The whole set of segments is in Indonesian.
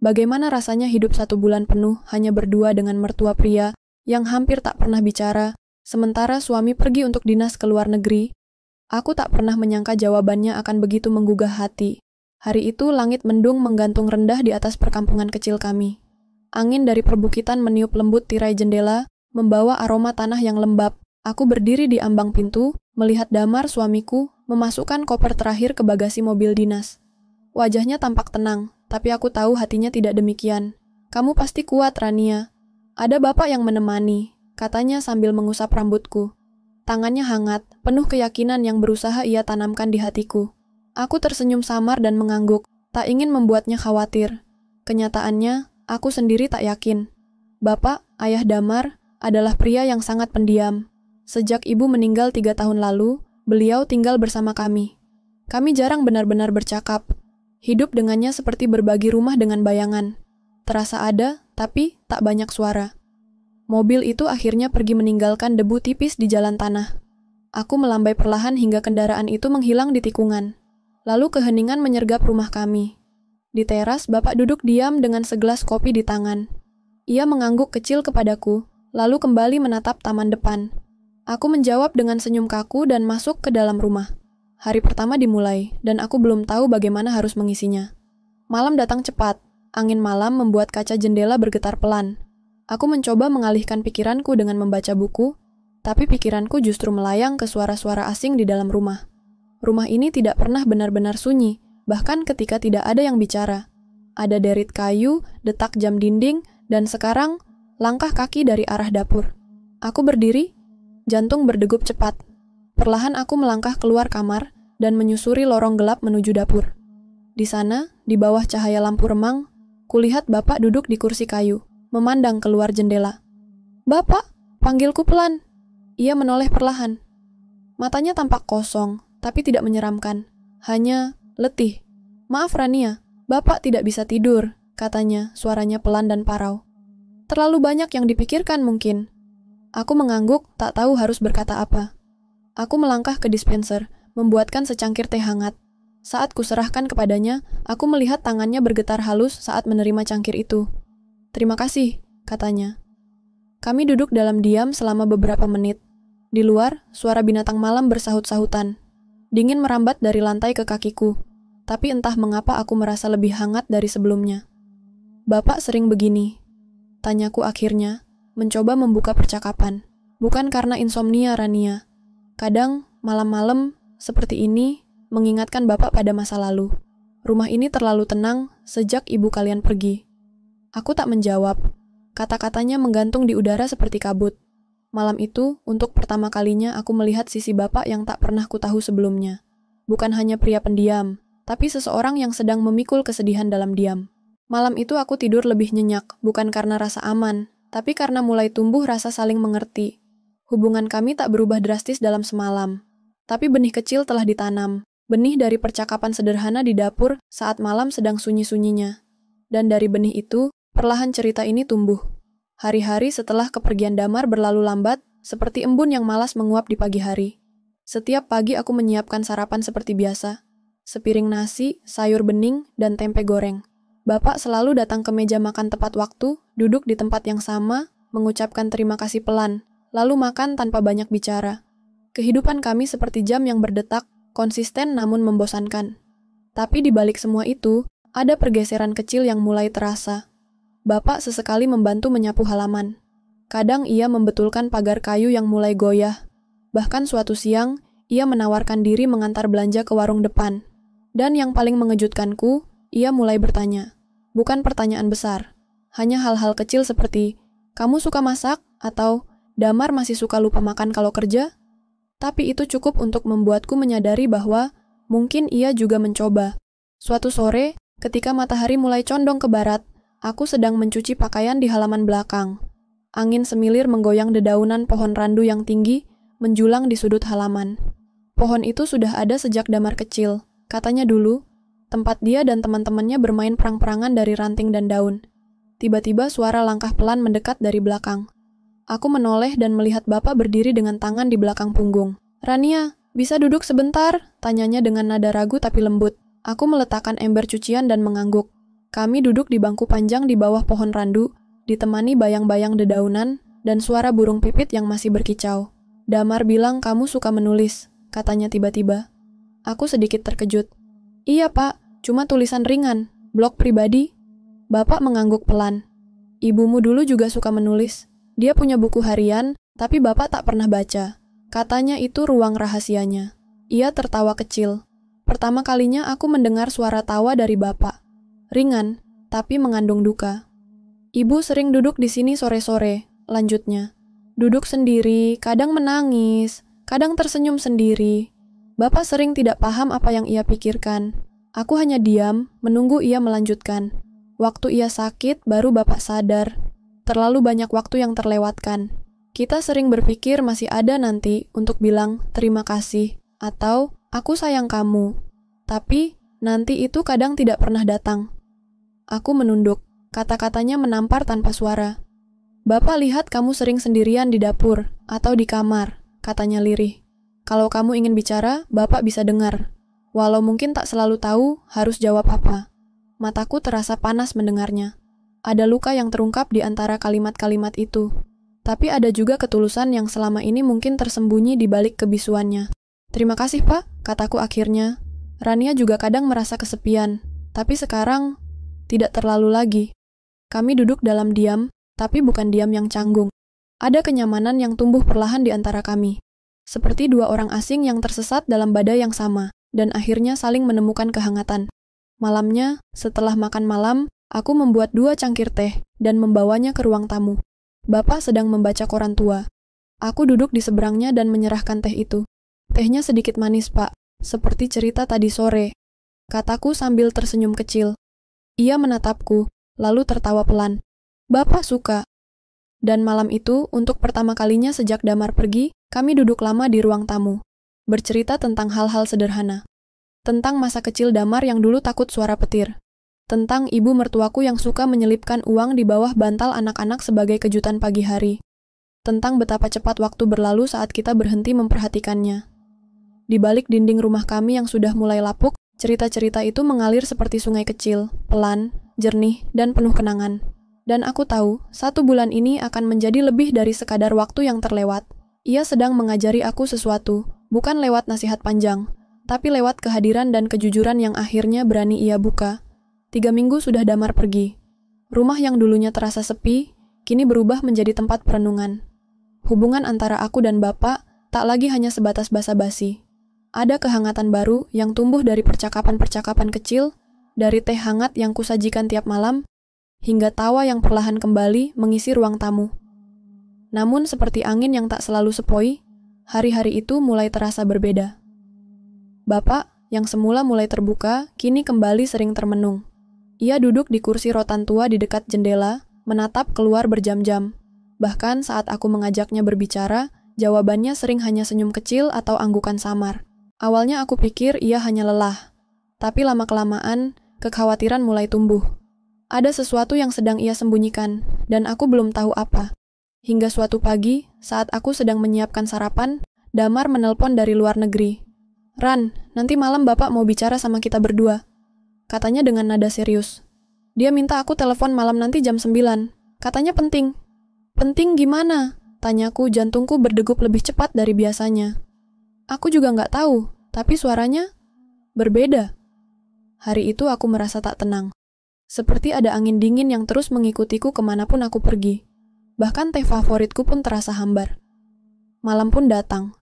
Bagaimana rasanya hidup 1 bulan penuh hanya berdua dengan mertua pria yang hampir tak pernah bicara, sementara suami pergi untuk dinas ke luar negeri? Aku tak pernah menyangka jawabannya akan begitu menggugah hati. Hari itu langit mendung menggantung rendah di atas perkampungan kecil kami. Angin dari perbukitan meniup lembut tirai jendela, membawa aroma tanah yang lembab. Aku berdiri di ambang pintu, melihat Damar suamiku memasukkan koper terakhir ke bagasi mobil dinas. Wajahnya tampak tenang, tapi aku tahu hatinya tidak demikian. Kamu pasti kuat, Rania. Ada bapak yang menemani, katanya sambil mengusap rambutku. Tangannya hangat, penuh keyakinan yang berusaha ia tanamkan di hatiku. Aku tersenyum samar dan mengangguk, tak ingin membuatnya khawatir. Kenyataannya, aku sendiri tak yakin. Bapak, ayah Damar, adalah pria yang sangat pendiam. Sejak ibu meninggal 3 tahun lalu, beliau tinggal bersama kami. Kami jarang benar-benar bercakap. Hidup dengannya seperti berbagi rumah dengan bayangan. Terasa ada, tapi tak banyak suara. Mobil itu akhirnya pergi meninggalkan debu tipis di jalan tanah. Aku melambai perlahan hingga kendaraan itu menghilang di tikungan. Lalu keheningan menyergap rumah kami. Di teras, bapak duduk diam dengan segelas kopi di tangan. Ia mengangguk kecil kepadaku, lalu kembali menatap taman depan. Aku menjawab dengan senyum kaku dan masuk ke dalam rumah. Hari pertama dimulai, dan aku belum tahu bagaimana harus mengisinya. Malam datang cepat. Angin malam membuat kaca jendela bergetar pelan. Aku mencoba mengalihkan pikiranku dengan membaca buku, tapi pikiranku justru melayang ke suara-suara asing di dalam rumah. Rumah ini tidak pernah benar-benar sunyi, bahkan ketika tidak ada yang bicara. Ada derit kayu, detak jam dinding, dan sekarang langkah kaki dari arah dapur. Aku berdiri, jantung berdegup cepat. Perlahan aku melangkah keluar kamar dan menyusuri lorong gelap menuju dapur. Di sana, di bawah cahaya lampu remang, kulihat bapak duduk di kursi kayu, memandang keluar jendela. "Bapak," panggilku pelan. Ia menoleh perlahan. Matanya tampak kosong, tapi tidak menyeramkan. Hanya letih. "Maaf Rania, bapak tidak bisa tidur," katanya, suaranya pelan dan parau. "Terlalu banyak yang dipikirkan mungkin." Aku mengangguk, tak tahu harus berkata apa. Aku melangkah ke dispenser, membuatkan secangkir teh hangat. Saat kuserahkan kepadanya, aku melihat tangannya bergetar halus saat menerima cangkir itu. "Terima kasih," katanya. Kami duduk dalam diam selama beberapa menit. Di luar, suara binatang malam bersahut-sahutan. Dingin merambat dari lantai ke kakiku, tapi entah mengapa aku merasa lebih hangat dari sebelumnya. "Bapak sering begini?" tanyaku akhirnya, mencoba membuka percakapan. "Bukan karena insomnia, Rania. Kadang, malam-malam, seperti ini, mengingatkan bapak pada masa lalu. Rumah ini terlalu tenang sejak ibu kalian pergi." Aku tak menjawab. Kata-katanya menggantung di udara seperti kabut. Malam itu, untuk pertama kalinya aku melihat sisi bapak yang tak pernah kutahu sebelumnya. Bukan hanya pria pendiam, tapi seseorang yang sedang memikul kesedihan dalam diam. Malam itu aku tidur lebih nyenyak, bukan karena rasa aman, tapi karena mulai tumbuh rasa saling mengerti. Hubungan kami tak berubah drastis dalam semalam. Tapi benih kecil telah ditanam. Benih dari percakapan sederhana di dapur saat malam sedang sunyi-sunyinya. Dan dari benih itu, perlahan cerita ini tumbuh. Hari-hari setelah kepergian Damar berlalu lambat, seperti embun yang malas menguap di pagi hari. Setiap pagi aku menyiapkan sarapan seperti biasa. Sepiring nasi, sayur bening, dan tempe goreng. Bapak selalu datang ke meja makan tepat waktu, duduk di tempat yang sama, mengucapkan terima kasih pelan, lalu makan tanpa banyak bicara. Kehidupan kami seperti jam yang berdetak, konsisten namun membosankan. Tapi di balik semua itu, ada pergeseran kecil yang mulai terasa. Bapak sesekali membantu menyapu halaman. Kadang ia membetulkan pagar kayu yang mulai goyah. Bahkan suatu siang, ia menawarkan diri mengantar belanja ke warung depan. Dan yang paling mengejutkanku, ia mulai bertanya. Bukan pertanyaan besar, hanya hal-hal kecil seperti, "Kamu suka masak?" atau "Damar masih suka lupa makan kalau kerja?" Tapi itu cukup untuk membuatku menyadari bahwa mungkin ia juga mencoba. Suatu sore, ketika matahari mulai condong ke barat, aku sedang mencuci pakaian di halaman belakang. Angin semilir menggoyang dedaunan pohon randu yang tinggi, menjulang di sudut halaman. Pohon itu sudah ada sejak Damar kecil, katanya dulu, tempat dia dan teman-temannya bermain perang-perangan dari ranting dan daun. Tiba-tiba suara langkah pelan mendekat dari belakang. Aku menoleh dan melihat bapak berdiri dengan tangan di belakang punggung. "Rania, bisa duduk sebentar?" tanyanya dengan nada ragu tapi lembut. Aku meletakkan ember cucian dan mengangguk. Kami duduk di bangku panjang di bawah pohon randu, ditemani bayang-bayang dedaunan dan suara burung pipit yang masih berkicau. Damar bilang kamu suka menulis, katanya tiba-tiba. Aku sedikit terkejut. Iya pak, cuma tulisan ringan, blog pribadi. Bapak mengangguk pelan. Ibumu dulu juga suka menulis. Dia punya buku harian, tapi bapak tak pernah baca. Katanya itu ruang rahasianya. Ia tertawa kecil. Pertama kalinya aku mendengar suara tawa dari bapak. Ringan, tapi mengandung duka. Ibu sering duduk di sini sore-sore, lanjutnya. Duduk sendiri, kadang menangis, kadang tersenyum sendiri. Bapak sering tidak paham apa yang ia pikirkan. Aku hanya diam, menunggu ia melanjutkan. Waktu ia sakit, baru bapak sadar. Terlalu banyak waktu yang terlewatkan. Kita sering berpikir masih ada nanti untuk bilang terima kasih, atau aku sayang kamu. Tapi, nanti itu kadang tidak pernah datang. Aku menunduk, kata-katanya menampar tanpa suara. Bapak lihat kamu sering sendirian di dapur, atau di kamar, katanya lirih. Kalau kamu ingin bicara, bapak bisa dengar. Walau mungkin tak selalu tahu harus jawab apa. Mataku terasa panas mendengarnya. Ada luka yang terungkap di antara kalimat-kalimat itu. Tapi ada juga ketulusan yang selama ini mungkin tersembunyi di balik kebisuannya. Terima kasih pak, kataku akhirnya. Rania juga kadang merasa kesepian, tapi sekarang tidak terlalu lagi. Kami duduk dalam diam, tapi bukan diam yang canggung. Ada kenyamanan yang tumbuh perlahan di antara kami. Seperti dua orang asing yang tersesat dalam badai yang sama, dan akhirnya saling menemukan kehangatan. Malamnya, setelah makan malam, aku membuat 2 cangkir teh dan membawanya ke ruang tamu. Bapak sedang membaca koran tua. Aku duduk di seberangnya dan menyerahkan teh itu. Tehnya sedikit manis, Pak, seperti cerita tadi sore, kataku sambil tersenyum kecil. Ia menatapku, lalu tertawa pelan. Bapak suka. Dan malam itu, untuk pertama kalinya sejak Damar pergi, kami duduk lama di ruang tamu. Bercerita tentang hal-hal sederhana. Tentang masa kecil Damar yang dulu takut suara petir. Tentang ibu mertuaku yang suka menyelipkan uang di bawah bantal anak-anak sebagai kejutan pagi hari. Tentang betapa cepat waktu berlalu saat kita berhenti memperhatikannya. Di balik dinding rumah kami yang sudah mulai lapuk, cerita-cerita itu mengalir seperti sungai kecil, pelan, jernih, dan penuh kenangan. Dan aku tahu, 1 bulan ini akan menjadi lebih dari sekadar waktu yang terlewat. Ia sedang mengajari aku sesuatu, bukan lewat nasihat panjang, tapi lewat kehadiran dan kejujuran yang akhirnya berani ia buka. 3 minggu sudah Damar pergi. Rumah yang dulunya terasa sepi, kini berubah menjadi tempat perenungan. Hubungan antara aku dan Bapak tak lagi hanya sebatas basa-basi. Ada kehangatan baru yang tumbuh dari percakapan-percakapan kecil, dari teh hangat yang kusajikan tiap malam, hingga tawa yang perlahan kembali mengisi ruang tamu. Namun seperti angin yang tak selalu sepoi, hari-hari itu mulai terasa berbeda. Bapak, yang semula mulai terbuka, kini kembali sering termenung. Ia duduk di kursi rotan tua di dekat jendela, menatap keluar berjam-jam. Bahkan saat aku mengajaknya berbicara, jawabannya sering hanya senyum kecil atau anggukan samar. Awalnya aku pikir ia hanya lelah, tapi lama-kelamaan, kekhawatiran mulai tumbuh. Ada sesuatu yang sedang ia sembunyikan, dan aku belum tahu apa. Hingga suatu pagi, saat aku sedang menyiapkan sarapan, Damar menelpon dari luar negeri. Ran, nanti malam Bapak mau bicara sama kita berdua. Katanya dengan nada serius. Dia minta aku telepon malam nanti jam 9. Katanya penting. Penting gimana? Tanyaku, jantungku berdegup lebih cepat dari biasanya. Aku juga nggak tahu, tapi suaranya berbeda. Hari itu aku merasa tak tenang. Seperti ada angin dingin yang terus mengikutiku kemanapun aku pergi. Bahkan teh favoritku pun terasa hambar. Malam pun datang.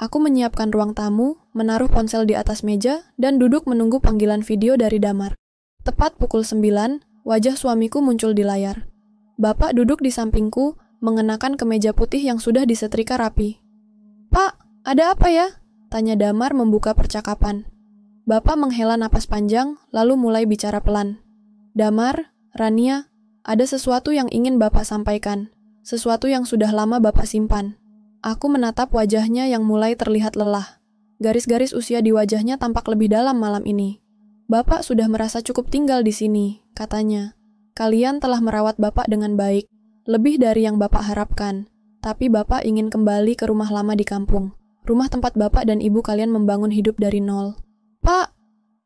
Aku menyiapkan ruang tamu, menaruh ponsel di atas meja, dan duduk menunggu panggilan video dari Damar. Tepat pukul 9, wajah suamiku muncul di layar. Bapak duduk di sampingku, mengenakan kemeja putih yang sudah disetrika rapi. Pak, ada apa ya? Tanya Damar membuka percakapan. Bapak menghela napas panjang, lalu mulai bicara pelan. Damar, Rania, ada sesuatu yang ingin Bapak sampaikan. Sesuatu yang sudah lama Bapak simpan. Aku menatap wajahnya yang mulai terlihat lelah. Garis-garis usia di wajahnya tampak lebih dalam malam ini. Bapak sudah merasa cukup tinggal di sini, katanya. Kalian telah merawat Bapak dengan baik, lebih dari yang Bapak harapkan. Tapi Bapak ingin kembali ke rumah lama di kampung. Rumah tempat Bapak dan Ibu kalian membangun hidup dari nol. Pak,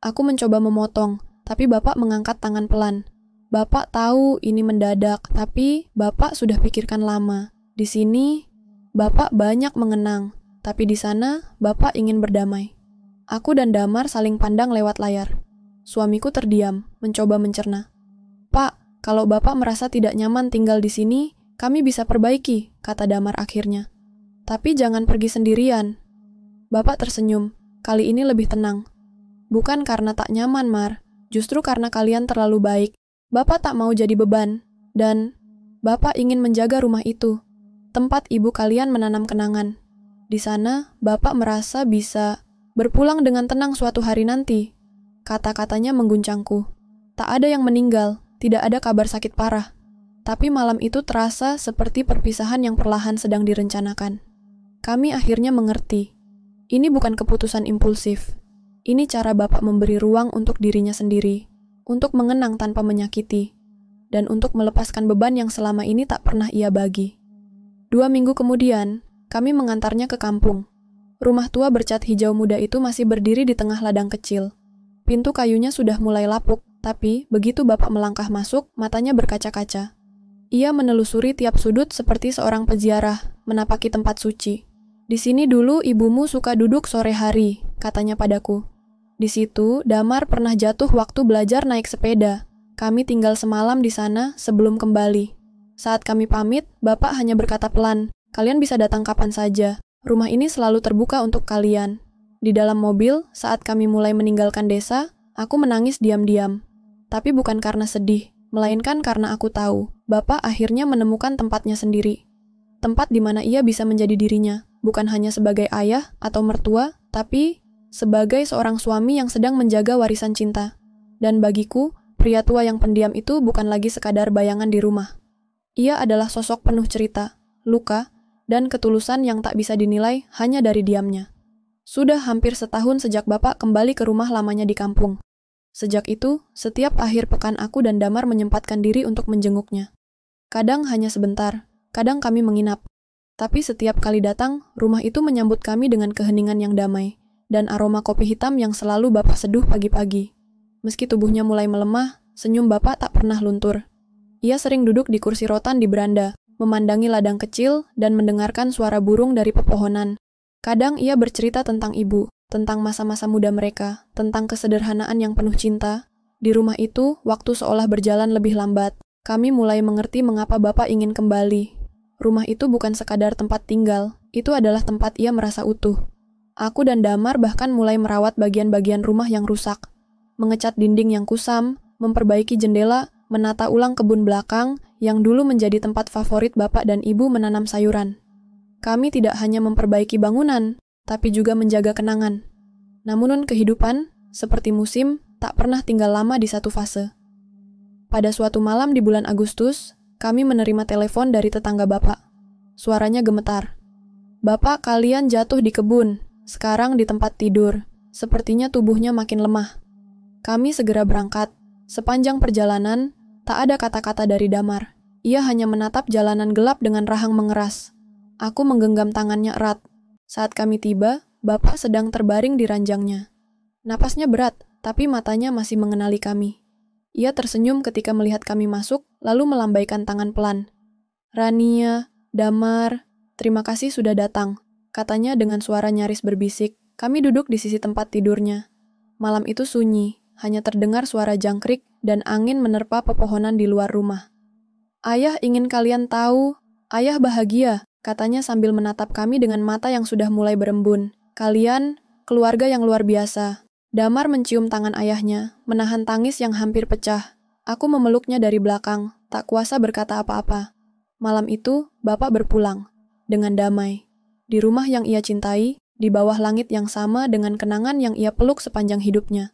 aku mencoba memotong, Tapi Bapak mengangkat tangan pelan. Bapak tahu ini mendadak, tapi Bapak sudah pikirkan lama. Di sini, Bapak banyak mengenang, tapi di sana, Bapak ingin berdamai. Aku dan Damar saling pandang lewat layar. Suamiku terdiam, mencoba mencerna. Pak, kalau Bapak merasa tidak nyaman tinggal di sini, kami bisa perbaiki, kata Damar akhirnya. Tapi jangan pergi sendirian. Bapak tersenyum, kali ini lebih tenang. Bukan karena tak nyaman, Mar. Justru karena kalian terlalu baik. Bapak tak mau jadi beban. Dan Bapak ingin menjaga rumah itu. Tempat ibu kalian menanam kenangan. Di sana, Bapak merasa bisa berpulang dengan tenang suatu hari nanti. Kata-katanya mengguncangku. Tak ada yang meninggal, tidak ada kabar sakit parah. Tapi malam itu terasa seperti perpisahan yang perlahan sedang direncanakan. Kami akhirnya mengerti. Ini bukan keputusan impulsif. Ini cara Bapak memberi ruang untuk dirinya sendiri, untuk mengenang tanpa menyakiti, dan untuk melepaskan beban yang selama ini tak pernah ia bagi. 2 minggu kemudian, kami mengantarnya ke kampung. Rumah tua bercat hijau muda itu masih berdiri di tengah ladang kecil. Pintu kayunya sudah mulai lapuk, tapi begitu Bapak melangkah masuk, matanya berkaca-kaca. Ia menelusuri tiap sudut seperti seorang peziarah, menapaki tempat suci. Di sini dulu ibumu suka duduk sore hari, katanya padaku. Di situ, Damar pernah jatuh waktu belajar naik sepeda. Kami tinggal semalam di sana sebelum kembali. Saat kami pamit, Bapak hanya berkata pelan, kalian bisa datang kapan saja. Rumah ini selalu terbuka untuk kalian. Di dalam mobil, saat kami mulai meninggalkan desa, aku menangis diam-diam. Tapi bukan karena sedih, melainkan karena aku tahu, Bapak akhirnya menemukan tempatnya sendiri. Tempat di mana ia bisa menjadi dirinya, bukan hanya sebagai ayah atau mertua, tapi sebagai seorang suami yang sedang menjaga warisan cinta. Dan bagiku, pria tua yang pendiam itu bukan lagi sekadar bayangan di rumah. Ia adalah sosok penuh cerita, luka, dan ketulusan yang tak bisa dinilai hanya dari diamnya. Sudah hampir setahun sejak Bapak kembali ke rumah lamanya di kampung. Sejak itu, setiap akhir pekan aku dan Damar menyempatkan diri untuk menjenguknya. Kadang hanya sebentar, kadang kami menginap. Tapi setiap kali datang, rumah itu menyambut kami dengan keheningan yang damai, dan aroma kopi hitam yang selalu Bapak seduh pagi-pagi. Meski tubuhnya mulai melemah, senyum Bapak tak pernah luntur. Ia sering duduk di kursi rotan di beranda, memandangi ladang kecil dan mendengarkan suara burung dari pepohonan. Kadang ia bercerita tentang ibu, tentang masa-masa muda mereka, tentang kesederhanaan yang penuh cinta. Di rumah itu, waktu seolah berjalan lebih lambat. Kami mulai mengerti mengapa Bapak ingin kembali. Rumah itu bukan sekadar tempat tinggal, itu adalah tempat ia merasa utuh. Aku dan Damar bahkan mulai merawat bagian-bagian rumah yang rusak. Mengecat dinding yang kusam, memperbaiki jendela, menata ulang kebun belakang yang dulu menjadi tempat favorit Bapak dan Ibu menanam sayuran. Kami tidak hanya memperbaiki bangunan, tapi juga menjaga kenangan. Namun kehidupan, seperti musim, tak pernah tinggal lama di satu fase. Pada suatu malam di bulan Agustus, kami menerima telepon dari tetangga Bapak. Suaranya gemetar. Bapak, kalian jatuh di kebun, sekarang di tempat tidur. Sepertinya tubuhnya makin lemah. Kami segera berangkat. Sepanjang perjalanan, tak ada kata-kata dari Damar. Ia hanya menatap jalanan gelap dengan rahang mengeras. Aku menggenggam tangannya erat. Saat kami tiba, Bapak sedang terbaring di ranjangnya. Napasnya berat, tapi matanya masih mengenali kami. Ia tersenyum ketika melihat kami masuk, lalu melambaikan tangan pelan. Rania, Damar, terima kasih sudah datang, katanya dengan suara nyaris berbisik. Kami duduk di sisi tempat tidurnya. Malam itu sunyi, hanya terdengar suara jangkrik dan angin menerpa pepohonan di luar rumah. Ayah ingin kalian tahu, ayah bahagia, katanya sambil menatap kami dengan mata yang sudah mulai berembun. Kalian, keluarga yang luar biasa. Damar mencium tangan ayahnya, menahan tangis yang hampir pecah. Aku memeluknya dari belakang, tak kuasa berkata apa-apa. Malam itu, Bapak berpulang, dengan damai. Di rumah yang ia cintai, di bawah langit yang sama dengan kenangan yang ia peluk sepanjang hidupnya.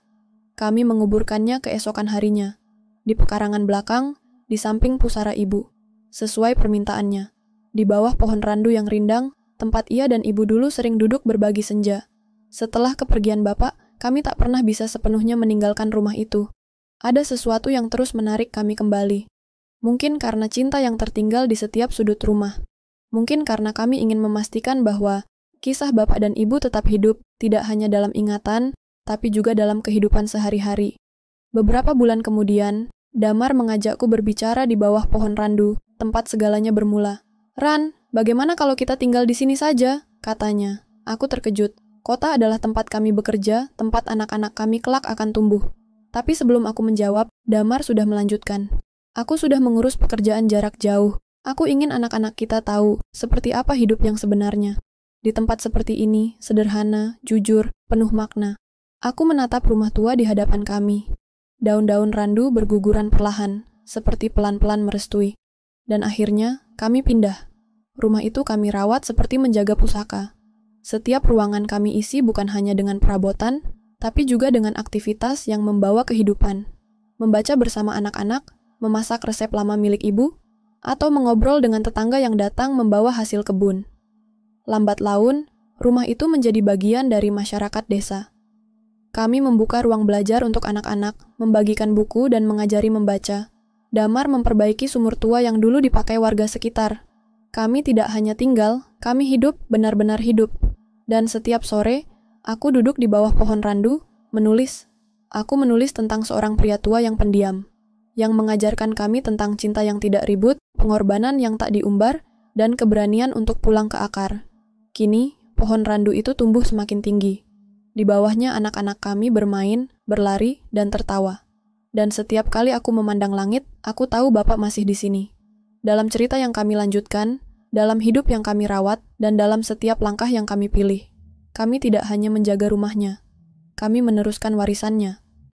Kami menguburkannya keesokan harinya, di pekarangan belakang, di samping pusara ibu, sesuai permintaannya. Di bawah pohon randu yang rindang, tempat ia dan ibu dulu sering duduk berbagi senja. Setelah kepergian Bapak, kami tak pernah bisa sepenuhnya meninggalkan rumah itu. Ada sesuatu yang terus menarik kami kembali. Mungkin karena cinta yang tertinggal di setiap sudut rumah. Mungkin karena kami ingin memastikan bahwa kisah Bapak dan Ibu tetap hidup, tidak hanya dalam ingatan, tapi juga dalam kehidupan sehari-hari. Beberapa bulan kemudian, Damar mengajakku berbicara di bawah pohon randu, tempat segalanya bermula. "Ran, bagaimana kalau kita tinggal di sini saja?" katanya. Aku terkejut. Kota adalah tempat kami bekerja, tempat anak-anak kami kelak akan tumbuh. Tapi sebelum aku menjawab, Damar sudah melanjutkan. "Aku sudah mengurus pekerjaan jarak jauh. Aku ingin anak-anak kita tahu seperti apa hidup yang sebenarnya. Di tempat seperti ini, sederhana, jujur, penuh makna." Aku menatap rumah tua di hadapan kami. Daun-daun randu berguguran perlahan, seperti pelan-pelan merestui. Dan akhirnya, kami pindah. Rumah itu kami rawat seperti menjaga pusaka. Setiap ruangan kami isi bukan hanya dengan perabotan, tapi juga dengan aktivitas yang membawa kehidupan. Membaca bersama anak-anak, memasak resep lama milik ibu, atau mengobrol dengan tetangga yang datang membawa hasil kebun. Lambat laun, rumah itu menjadi bagian dari masyarakat desa. Kami membuka ruang belajar untuk anak-anak, membagikan buku dan mengajari membaca. Damar memperbaiki sumur tua yang dulu dipakai warga sekitar. Kami tidak hanya tinggal, kami hidup, benar-benar hidup. Dan setiap sore, aku duduk di bawah pohon randu, menulis. Aku menulis tentang seorang pria tua yang pendiam, yang mengajarkan kami tentang cinta yang tidak ribut, pengorbanan yang tak diumbar, dan keberanian untuk pulang ke akar. Kini, pohon randu itu tumbuh semakin tinggi. Di bawahnya anak-anak kami bermain, berlari, dan tertawa. Dan setiap kali aku memandang langit, aku tahu Bapak masih di sini. Dalam cerita yang kami lanjutkan, dalam hidup yang kami rawat, dan dalam setiap langkah yang kami pilih. Kami tidak hanya menjaga rumahnya, kami meneruskan warisannya.